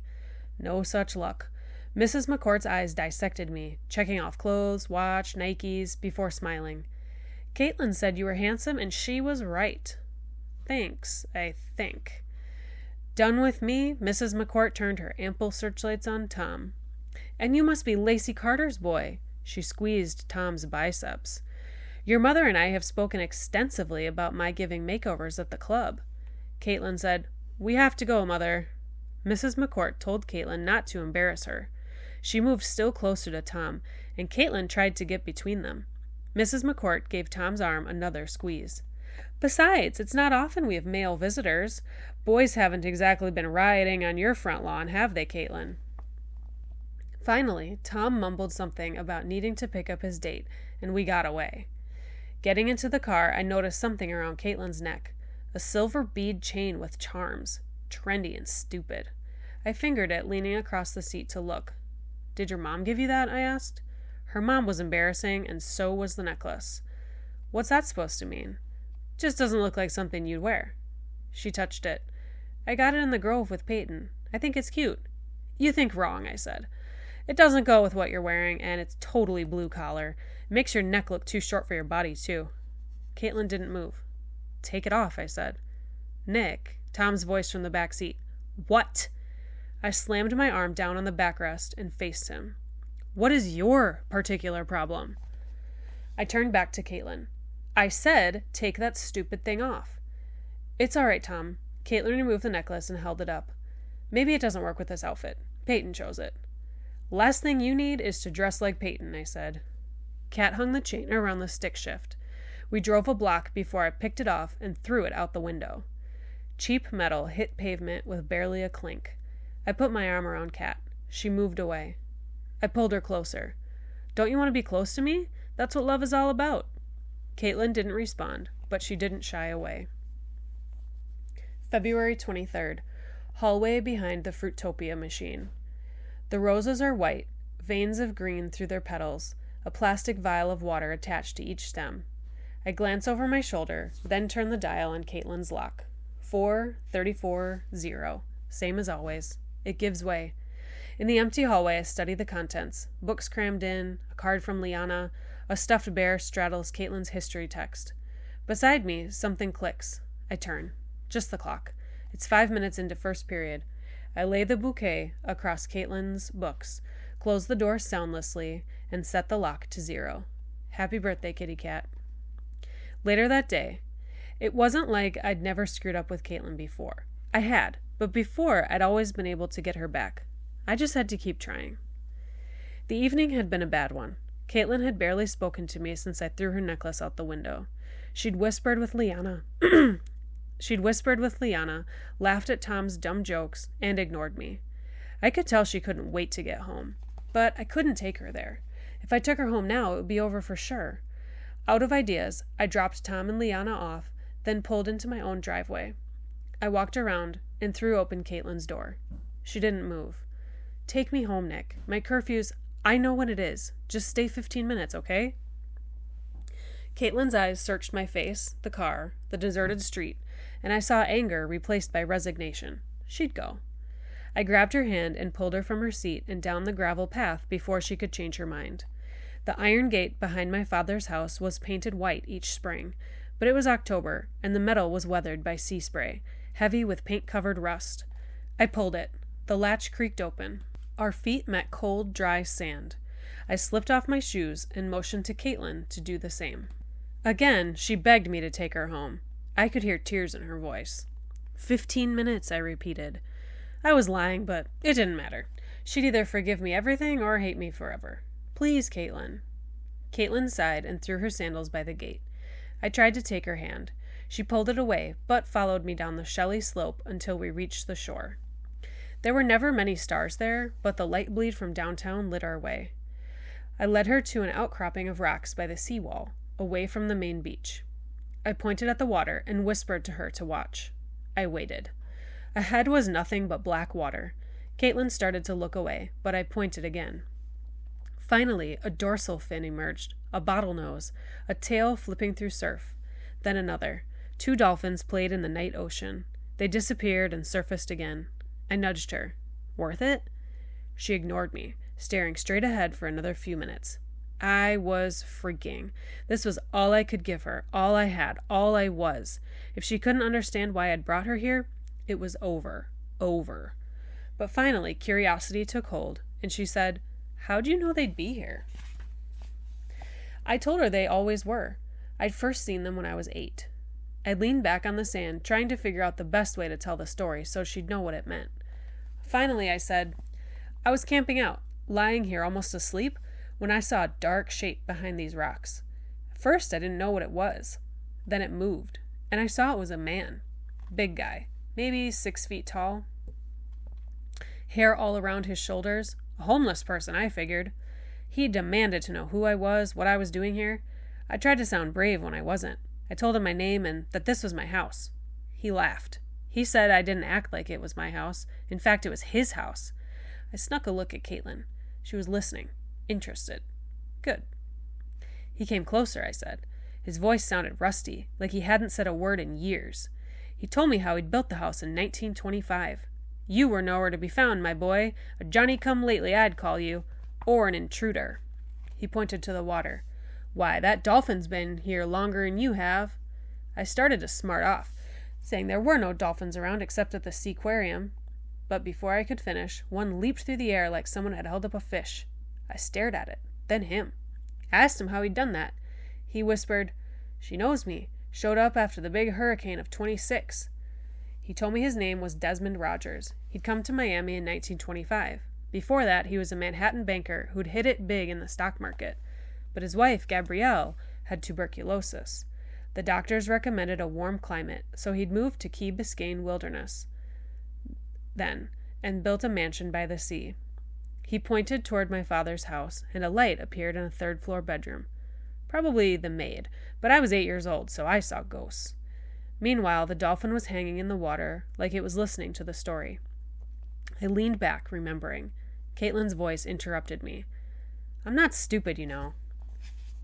No such luck. Mrs. McCourt's eyes dissected me, checking off clothes, watch, Nikes, before smiling. "Caitlin said you were handsome, and she was right." "Thanks, I think." Done with me, Mrs. McCourt turned her ample searchlights on Tom. "And you must be Lacey Carter's boy." She squeezed Tom's biceps. "Your mother and I have spoken extensively about my giving makeovers at the club." Caitlin said, "We have to go, Mother." Mrs. McCourt told Caitlin not to embarrass her. She moved still closer to Tom, and Caitlin tried to get between them. Mrs. McCourt gave Tom's arm another squeeze. "Besides, it's not often we have male visitors. Boys haven't exactly been rioting on your front lawn, have they, Caitlin?" Finally, Tom mumbled something about needing to pick up his date, and we got away. Getting into the car, I noticed something around Caitlin's neck. A silver bead chain with charms. Trendy and stupid. I fingered it, leaning across the seat to look. "Did your mom give you that?" I asked. Her mom was embarrassing, and so was the necklace. "What's that supposed to mean?" "Just doesn't look like something you'd wear." She touched it. I got it in the Grove with Peyton. I think it's cute. You think wrong, I said. It doesn't go with what you're wearing, and it's totally blue collar. It makes your neck look too short for your body, too. Caitlin didn't move. Take it off, I said. Nick, Tom's voice from the back seat. What? I slammed my arm down on the backrest and faced him. What is your particular problem? I turned back to Caitlin. I said, take that stupid thing off. It's all right, Tom. Caitlin removed the necklace and held it up. Maybe it doesn't work with this outfit. Peyton chose it. Last thing you need is to dress like Peyton, I said. Kat hung the chain around the stick shift. We drove a block before I picked it off and threw it out the window. Cheap metal hit pavement with barely a clink. I put my arm around Kat. She moved away. I pulled her closer. Don't you want to be close to me? That's what love is all about. Caitlin didn't respond, but she didn't shy away. February 23rd. Hallway behind the Fruitopia machine. The roses are white, veins of green through their petals, a plastic vial of water attached to each stem. I glance over my shoulder, then turn the dial on Caitlin's lock. 434-0. Same as always. It gives way. In the empty hallway, I study the contents. Books crammed in, a card from Liana, a stuffed bear straddles Caitlin's history text. Beside me, something clicks. I turn. Just the clock. It's 5 minutes into first period. I lay the bouquet across Caitlin's books, close the door soundlessly, and set the lock to 0. Happy birthday, kitty cat. Later that day, it wasn't like I'd never screwed up with Caitlin before. I had, but before I'd always been able to get her back. I just had to keep trying. The evening had been a bad one. Caitlin had barely spoken to me since I threw her necklace out the window. She'd whispered with Liana, laughed at Tom's dumb jokes, and ignored me. I could tell she couldn't wait to get home, but I couldn't take her there. If I took her home now, it would be over for sure. Out of ideas, I dropped Tom and Liana off, then pulled into my own driveway. I walked around and threw open Caitlin's door. She didn't move. Take me home, Nick. My curfew's... I know when it is. Just stay 15 minutes, okay? Caitlin's eyes searched my face, the car, the deserted street, and I saw anger replaced by resignation. She'd go. I grabbed her hand and pulled her from her seat and down the gravel path before she could change her mind. The iron gate behind my father's house was painted white each spring, but it was October, and the metal was weathered by sea spray, heavy with paint-covered rust. I pulled it. The latch creaked open. Our feet met cold, dry sand. I slipped off my shoes and motioned to Caitlin to do the same. Again, she begged me to take her home. I could hear tears in her voice. 15 minutes, I repeated. I was lying, but it didn't matter. She'd either forgive me everything or hate me forever. Please, Caitlin. Caitlin sighed and threw her sandals by the gate. I tried to take her hand. She pulled it away, but followed me down the shelly slope until we reached the shore. There were never many stars there, but the light bleed from downtown lit our way. I led her to an outcropping of rocks by the seawall, away from the main beach. I pointed at the water and whispered to her to watch. I waited. Ahead was nothing but black water. Caitlin started to look away, but I pointed again. Finally, a dorsal fin emerged, a bottlenose, a tail flipping through surf. Then another. 2 dolphins played in the night ocean. They disappeared and surfaced again. I nudged her. Worth it? She ignored me, staring straight ahead for another few minutes. I was freaking. This was all I could give her, all I had, all I was. If she couldn't understand why I'd brought her here, it was over. Over. But finally, curiosity took hold, and she said, How'd you know they'd be here? I told her they always were. I'd first seen them when I was 8. I leaned back on the sand, trying to figure out the best way to tell the story so she'd know what it meant. Finally, I said, I was camping out, lying here almost asleep, when I saw a dark shape behind these rocks. At first, I didn't know what it was. Then it moved, and I saw it was a man. Big guy, maybe 6 feet tall. Hair all around his shoulders. A homeless person, I figured. He demanded to know who I was, what I was doing here. I tried to sound brave when I wasn't. I told him my name and that this was my house. He laughed. He said I didn't act like it was my house. In fact, it was his house. I snuck a look at Caitlin. She was listening, interested. Good. He came closer, I said. His voice sounded rusty, like he hadn't said a word in years. He told me how he'd built the house in 1925. You were nowhere to be found, my boy. A Johnny-come-lately I'd call you, or an intruder." He pointed to the water. "Why, that dolphin's been here longer'n you have." I started to smart off, saying there were no dolphins around except at the seaquarium. But before I could finish, one leaped through the air like someone had held up a fish. I stared at it, then him. I asked him how he'd done that. He whispered, "She knows me. Showed up after the big hurricane of 26. He told me his name was Desmond Rogers. He'd come to Miami in 1925. Before that, he was a Manhattan banker who'd hit it big in the stock market. But his wife, Gabrielle, had tuberculosis. The doctors recommended a warm climate, so he'd moved to Key Biscayne wilderness then, and built a mansion by the sea. He pointed toward my father's house, and a light appeared in a third-floor bedroom. Probably the maid, but I was 8 years old, so I saw ghosts. Meanwhile, the dolphin was hanging in the water, like it was listening to the story. I leaned back, remembering. Caitlin's voice interrupted me. "I'm not stupid, you know."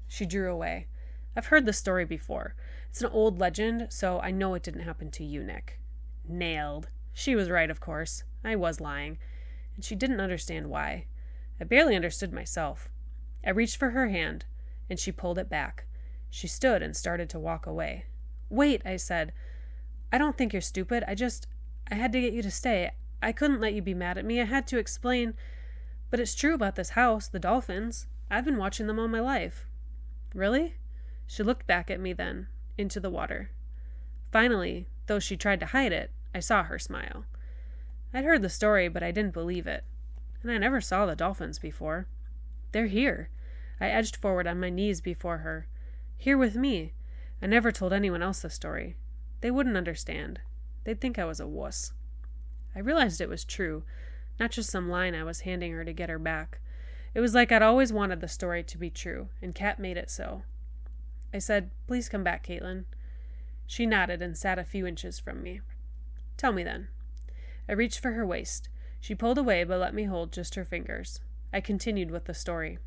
She drew away. "I've heard the story before. It's an old legend, so I know it didn't happen to you, Nick." Nailed. She was right, of course. I was lying, and she didn't understand why. I barely understood myself. I reached for her hand, and she pulled it back. She stood and started to walk away. "Wait," I said. "I don't think you're stupid. I had to get you to stay. I couldn't let you be mad at me. I had to explain. But it's true about this house, the dolphins. I've been watching them all my life." "Really?" She looked back at me then, into the water. Finally, though she tried to hide it, I saw her smile. I'd heard the story, but I didn't believe it. And I never saw the dolphins before. "They're here." I edged forward on my knees before her. "Here with me. I never told anyone else the story. They wouldn't understand. They'd think I was a wuss." I realized it was true, not just some line I was handing her to get her back. It was like I'd always wanted the story to be true, and Kat made it so. I said, "Please come back, Caitlin." She nodded and sat a few inches from me. "Tell me then." I reached for her waist. She pulled away but let me hold just her fingers. I continued with the story.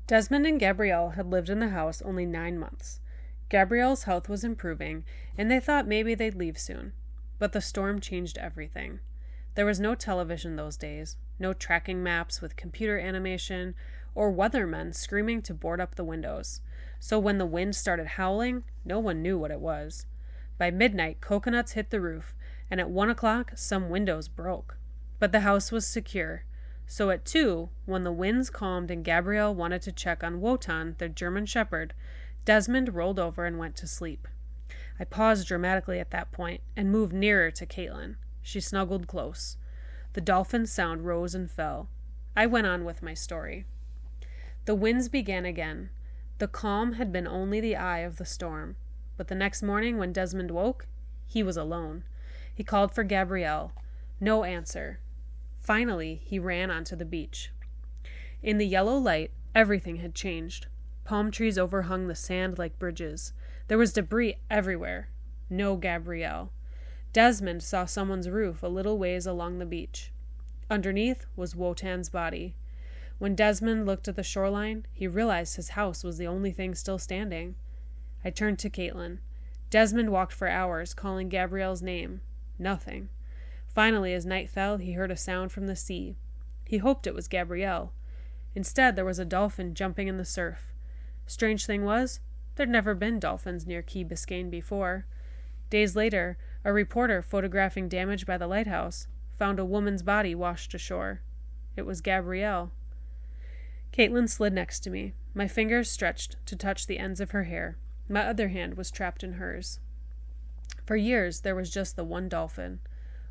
Desmond and Gabrielle had lived in the house only 9 months. Gabrielle's health was improving, and they thought maybe they'd leave soon. But the storm changed everything. There was no television those days, no tracking maps with computer animation, or weathermen screaming to board up the windows. So when the wind started howling, no one knew what it was. By midnight, coconuts hit the roof, and at 1 o'clock, some windows broke. But the house was secure. So at 2, when the winds calmed and Gabrielle wanted to check on Wotan, their German shepherd, Desmond rolled over and went to sleep. I paused dramatically at that point and moved nearer to Caitlin. She snuggled close. The dolphin's sound rose and fell. I went on with my story. The winds began again. The calm had been only the eye of the storm. But the next morning when Desmond woke, he was alone. He called for Gabrielle. No answer. Finally, he ran onto the beach. In the yellow light, everything had changed. Palm trees overhung the sand like bridges. There was debris everywhere. No Gabrielle. Desmond saw someone's roof a little ways along the beach. Underneath was Wotan's body. When Desmond looked at the shoreline, he realized his house was the only thing still standing. I turned to Caitlin. Desmond walked for hours, calling Gabrielle's name. Nothing. Finally, as night fell, he heard a sound from the sea. He hoped it was Gabrielle. Instead, there was a dolphin jumping in the surf. Strange thing was, there'd never been dolphins near Key Biscayne before. Days later, a reporter photographing damage by the lighthouse found a woman's body washed ashore. It was Gabrielle. Caitlin slid next to me. My fingers stretched to touch the ends of her hair. My other hand was trapped in hers. For years, there was just the one dolphin.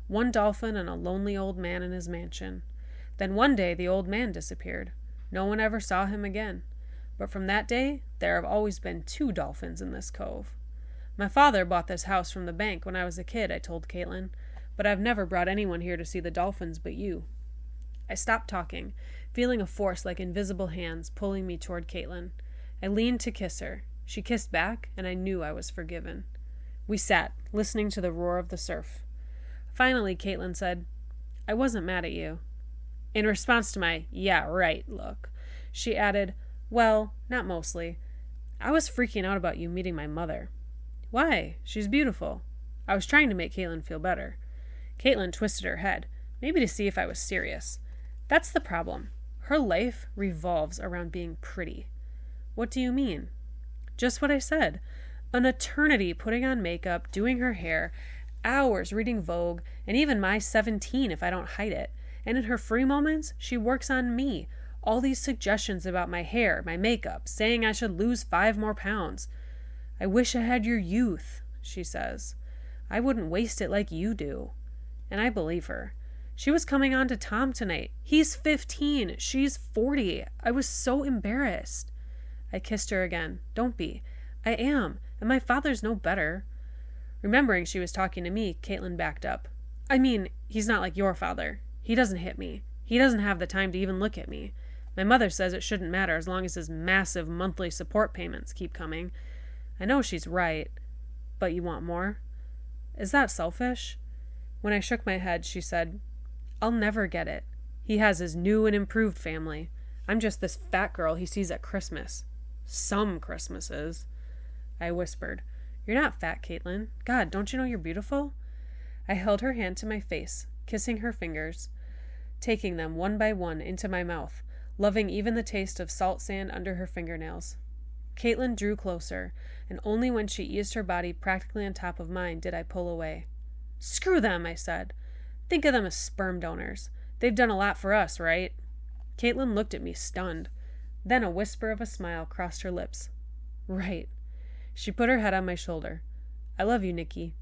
One dolphin and a lonely old man in his mansion. Then one day, the old man disappeared. No one ever saw him again. But from that day, there have always been 2 dolphins in this cove. My father bought this house from the bank when I was a kid, I told Caitlin, but I've never brought anyone here to see the dolphins but you. I stopped talking, feeling a force like invisible hands pulling me toward Caitlin. I leaned to kiss her. She kissed back, and I knew I was forgiven. We sat, listening to the roar of the surf. Finally, Caitlin said, "I wasn't mad at you." In response to my, "Yeah, right," look, she added, "Well, not mostly. I was freaking out about you meeting my mother." "Why? She's beautiful." I was trying to make Caitlin feel better. Caitlin twisted her head, maybe to see if I was serious. That's the problem. Her life revolves around being pretty. What do you mean? Just what I said. An eternity putting on makeup, doing her hair, hours reading Vogue, and even my 17 if I don't hide it. And in her free moments, she works on me. All these suggestions about my hair, my makeup, saying I should lose 5 more pounds. I wish I had your youth, she says. I wouldn't waste it like you do. And I believe her. She was coming on to Tom tonight. He's 15. She's 40. I was so embarrassed. I kissed her again. Don't be. I am. And my father's no better. Remembering she was talking to me, Caitlin backed up. I mean, he's not like your father. He doesn't hit me. He doesn't have the time to even look at me. My mother says it shouldn't matter as long as his massive monthly support payments keep coming. I know she's right. But you want more? Is that selfish? When I shook my head, she said, I'll never get it. He has his new and improved family. I'm just this fat girl he sees at Christmas. Some Christmases. I whispered, You're not fat, Caitlin. God, don't you know you're beautiful? I held her hand to my face, kissing her fingers, taking them one by one into my mouth, loving even the taste of salt sand under her fingernails. Caitlin drew closer, and only when she eased her body practically on top of mine did I pull away. Screw them, I said. Think of them as sperm donors. They've done a lot for us, right? Caitlin looked at me, stunned. Then a whisper of a smile crossed her lips. Right. She put her head on my shoulder. I love you, Nikki.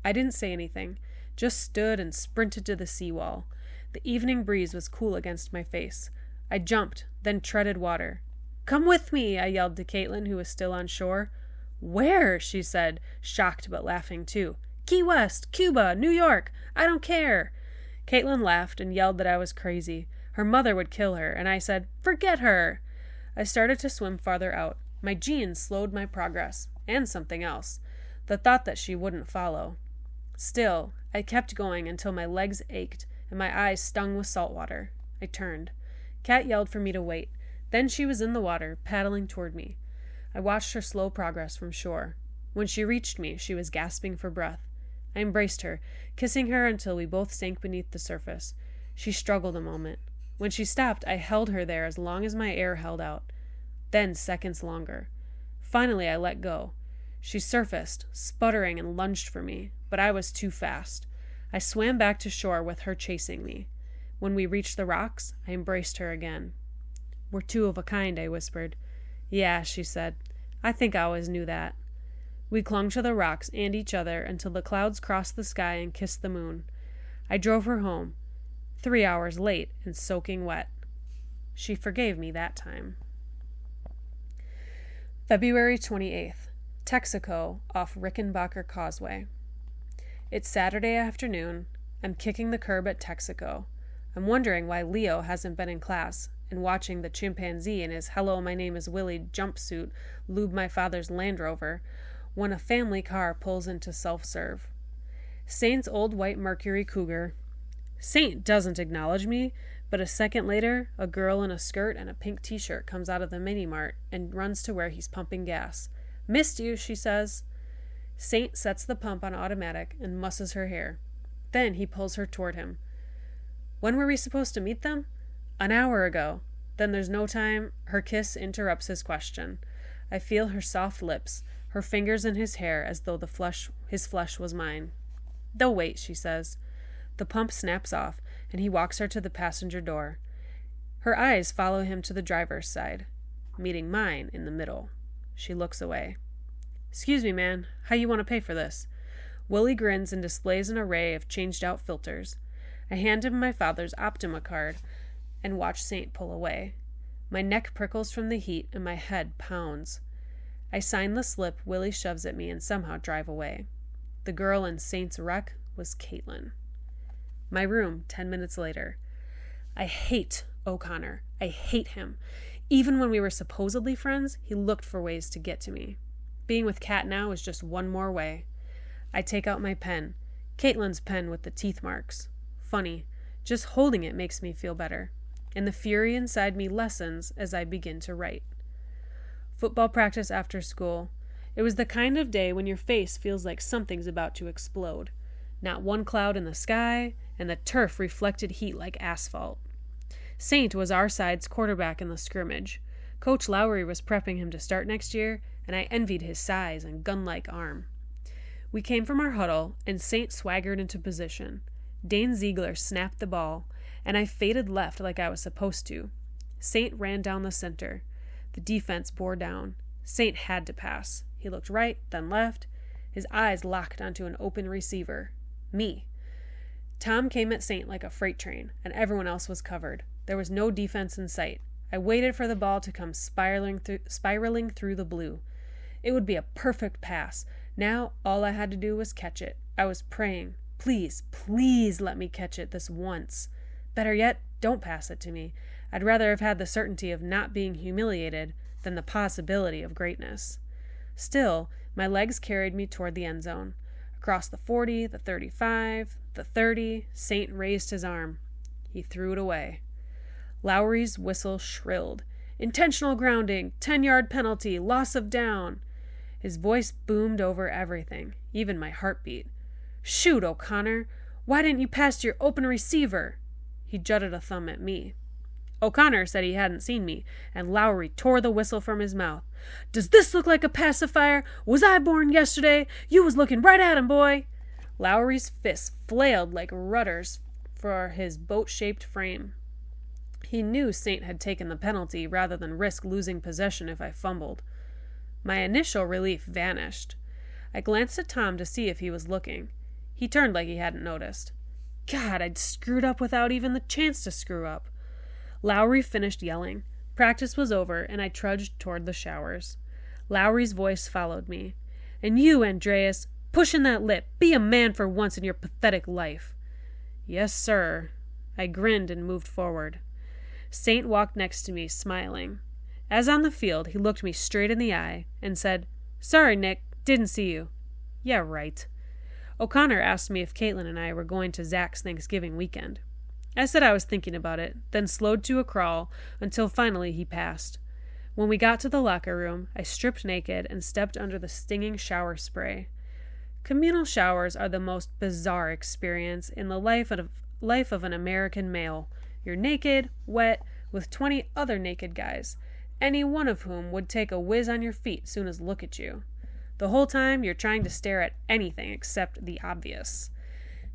I didn't say anything, just stood and sprinted to the seawall. The evening breeze was cool against my face. I jumped, then treaded water. Come with me, I yelled to Caitlin, who was still on shore. Where? She said, shocked but laughing too. Key West, Cuba, New York. I don't care. Caitlin laughed and yelled that I was crazy. Her mother would kill her, and I said, Forget her. I started to swim farther out. My jeans slowed my progress, and something else, the thought that she wouldn't follow. Still, I kept going until my legs ached and my eyes stung with salt water. I turned. Kat yelled for me to wait. Then she was in the water, paddling toward me. I watched her slow progress from shore. When she reached me, she was gasping for breath. I embraced her, kissing her until we both sank beneath the surface. She struggled a moment. When she stopped, I held her there as long as my air held out. Then seconds longer. Finally, I let go. She surfaced, sputtering, and lunged for me, but I was too fast. I swam back to shore with her chasing me. When we reached the rocks, I embraced her again. We're two of a kind, I whispered. Yeah, she said. I think I always knew that. We clung to the rocks and each other until the clouds crossed the sky and kissed the moon. I drove her home, 3 hours late and soaking wet. She forgave me that time. February 28th. Texaco off Rickenbacker Causeway. It's Saturday afternoon. I'm kicking the curb at Texaco. I'm wondering why Leo hasn't been in class and watching the chimpanzee in his Hello, my name is Willie jumpsuit lube my father's Land Rover when a family car pulls into self-serve. Saint's old white Mercury Cougar. Saint doesn't acknowledge me, but a second later, a girl in a skirt and a pink t-shirt comes out of the mini-mart and runs to where he's pumping gas. Missed you, she says. Saint sets the pump on automatic and musses her hair. Then he pulls her toward him. When were we supposed to meet them? An hour ago. Then there's no time. Her kiss interrupts his question. I feel her soft lips, her fingers in his hair as though his flesh was mine. They'll wait, she says. The pump snaps off, and he walks her to the passenger door. Her eyes follow him to the driver's side, meeting mine in the middle. She looks away. Excuse me, man. How you want to pay for this? Willie grins and displays an array of changed-out filters. I hand him my father's Optima card and watch Saint pull away. My neck prickles from the heat and my head pounds. I sign the slip Willie shoves at me and somehow drive away. The girl in Saint's wreck was Caitlin. My room, 10 minutes later. I hate O'Connor. I hate him. Even when we were supposedly friends, he looked for ways to get to me. Being with Kat now is just one more way. I take out my pen. Caitlin's pen with the teeth marks. Funny. Just holding it makes me feel better. And the fury inside me lessens as I begin to write. Football practice after school. It was the kind of day when your face feels like something's about to explode. Not one cloud in the sky, and the turf reflected heat like asphalt. Saint was our side's quarterback in the scrimmage. Coach Lowry was prepping him to start next year, and I envied his size and gun-like arm. We came from our huddle, and Saint swaggered into position. Dane Ziegler snapped the ball, and I faded left like I was supposed to. Saint ran down the center. The defense bore down. Saint had to pass. He looked right, then left. His eyes locked onto an open receiver. Me. Tom came at Saint like a freight train, and everyone else was covered. There was no defense in sight. I waited for the ball to come spiraling through the blue. It would be a perfect pass. Now all I had to do was catch it. I was praying. Please, please let me catch it this once. Better yet, don't pass it to me. I'd rather have had the certainty of not being humiliated than the possibility of greatness. Still, my legs carried me toward the end zone. Across the 40, the 35, the 30, Saint raised his arm. He threw it away. Lowry's whistle shrilled. Intentional grounding, 10-yard penalty, loss of down. His voice boomed over everything, even my heartbeat. Shoot, O'Connor! Why didn't you pass to your open receiver? He jutted a thumb at me. O'Connor said he hadn't seen me, and Lowry tore the whistle from his mouth. Does this look like a pacifier? Was I born yesterday? You was looking right at him, boy! Lowry's fists flailed like rudders for his boat-shaped frame. He knew Saint had taken the penalty rather than risk losing possession if I fumbled. My initial relief vanished. I glanced at Tom to see if he was looking. He turned like he hadn't noticed. God, I'd screwed up without even the chance to screw up. Lowry finished yelling. Practice was over, and I trudged toward the showers. Lowry's voice followed me. And you, Andreas, push in that lip. Be a man for once in your pathetic life. Yes, sir. I grinned and moved forward. Saint walked next to me, smiling. As on the field, he looked me straight in the eye and said, Sorry, Nick, didn't see you. Yeah, right. O'Connor asked me if Caitlin and I were going to Zach's Thanksgiving weekend. I said I was thinking about it, then slowed to a crawl until finally he passed. When we got to the locker room, I stripped naked and stepped under the stinging shower spray. Communal showers are the most bizarre experience in the life of an American male. You're naked, wet, with 20 other naked guys, any one of whom would take a whiz on your feet soon as look at you. The whole time you're trying to stare at anything except the obvious.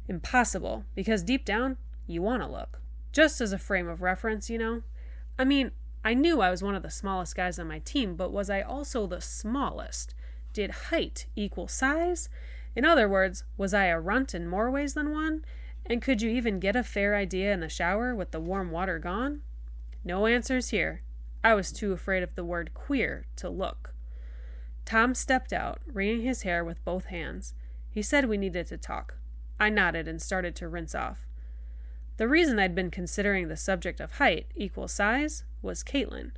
Impossible, because deep down, you want to look. Just as a frame of reference, you know? I mean, I knew I was one of the smallest guys on my team, but was I also the smallest? Did height equal size? In other words, was I a runt in more ways than one? And could you even get a fair idea in the shower with the warm water gone? No answers here. I was too afraid of the word queer to look. Tom stepped out, wringing his hair with both hands. He said we needed to talk. I nodded and started to rinse off. The reason I'd been considering the subject of height equals size was Caitlin.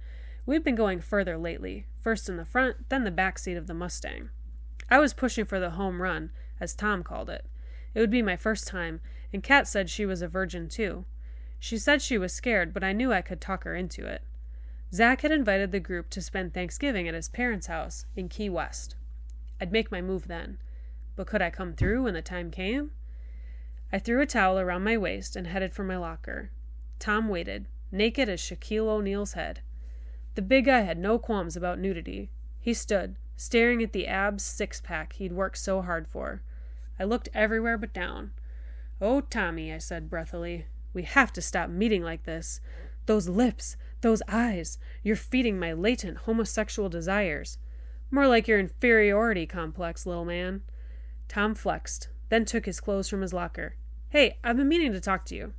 We'd been going further lately, first in the front, then the back seat of the Mustang. I was pushing for the home run, as Tom called it. It would be my first time, and Kat said she was a virgin too. She said she was scared, but I knew I could talk her into it. Zach had invited the group to spend Thanksgiving at his parents' house in Key West. I'd make my move then. But could I come through when the time came? I threw a towel around my waist and headed for my locker. Tom waited, naked as Shaquille O'Neal's head. The big guy had no qualms about nudity. He stood, staring at the abs six-pack he'd worked so hard for. I looked everywhere but down. Oh, Tommy, I said breathily, we have to stop meeting like this. Those lips, those eyes, you're feeding my latent homosexual desires. More like your inferiority complex, little man. Tom flexed, then took his clothes from his locker. Hey, I've been meaning to talk to you.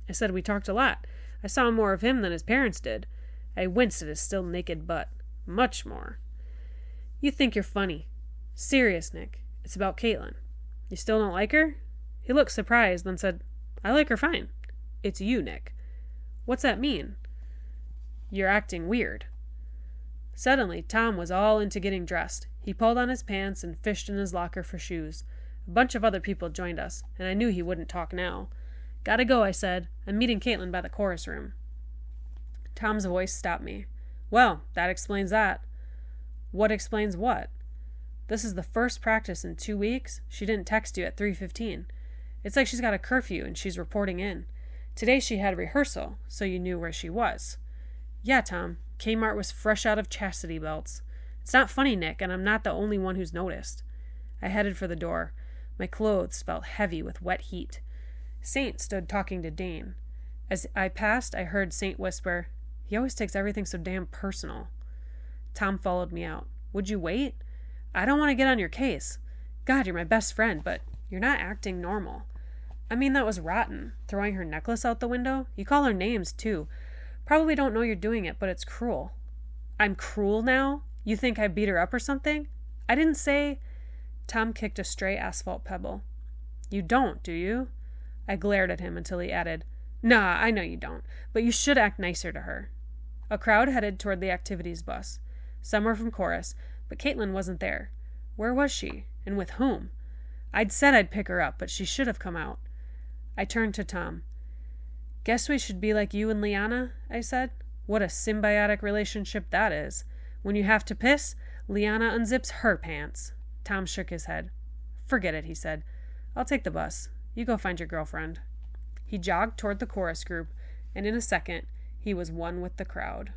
I said we talked a lot. I saw more of him than his parents did. I winced at his still naked butt. Much more. You think you're funny. Serious, Nick. It's about Caitlin. You still don't like her? He looked surprised, then said, I like her fine. It's you, Nick. What's that mean? You're acting weird. Suddenly, Tom was all into getting dressed. He pulled on his pants and fished in his locker for shoes. A bunch of other people joined us, and I knew he wouldn't talk now. Gotta go, I said. I'm meeting Caitlin by the chorus room. Tom's voice stopped me. Well, that explains that. What explains what? This is the first practice in 2 weeks. She didn't text you at 3:15. It's like she's got a curfew and she's reporting in. Today she had rehearsal, so you knew where she was. Yeah, Tom. Kmart was fresh out of chastity belts. It's not funny, Nick, and I'm not the only one who's noticed. I headed for the door. My clothes felt heavy with wet heat. Saint stood talking to Dane. As I passed, I heard Saint whisper, "He always takes everything so damn personal." Tom followed me out. "Would you wait? I don't want to get on your case. God, you're my best friend, but you're not acting normal." "I mean, that was rotten. Throwing her necklace out the window. You call her names, too. Probably don't know you're doing it, but it's cruel." "I'm cruel now? You think I beat her up or something? I didn't say—" Tom kicked a stray asphalt pebble. "You don't, do you?" I glared at him until he added, "Nah, I know you don't, but you should act nicer to her." A crowd headed toward the activities bus. Some were from chorus, but Caitlin wasn't there. Where was she? And with whom? I'd said I'd pick her up, but she should have come out. I turned to Tom. "Guess we should be like you and Liana," I said. "What a symbiotic relationship that is. When you have to piss, Liana unzips her pants." Tom shook his head. "Forget it," he said. "I'll take the bus. You go find your girlfriend." He jogged toward the chorus group, and in a second, he was one with the crowd.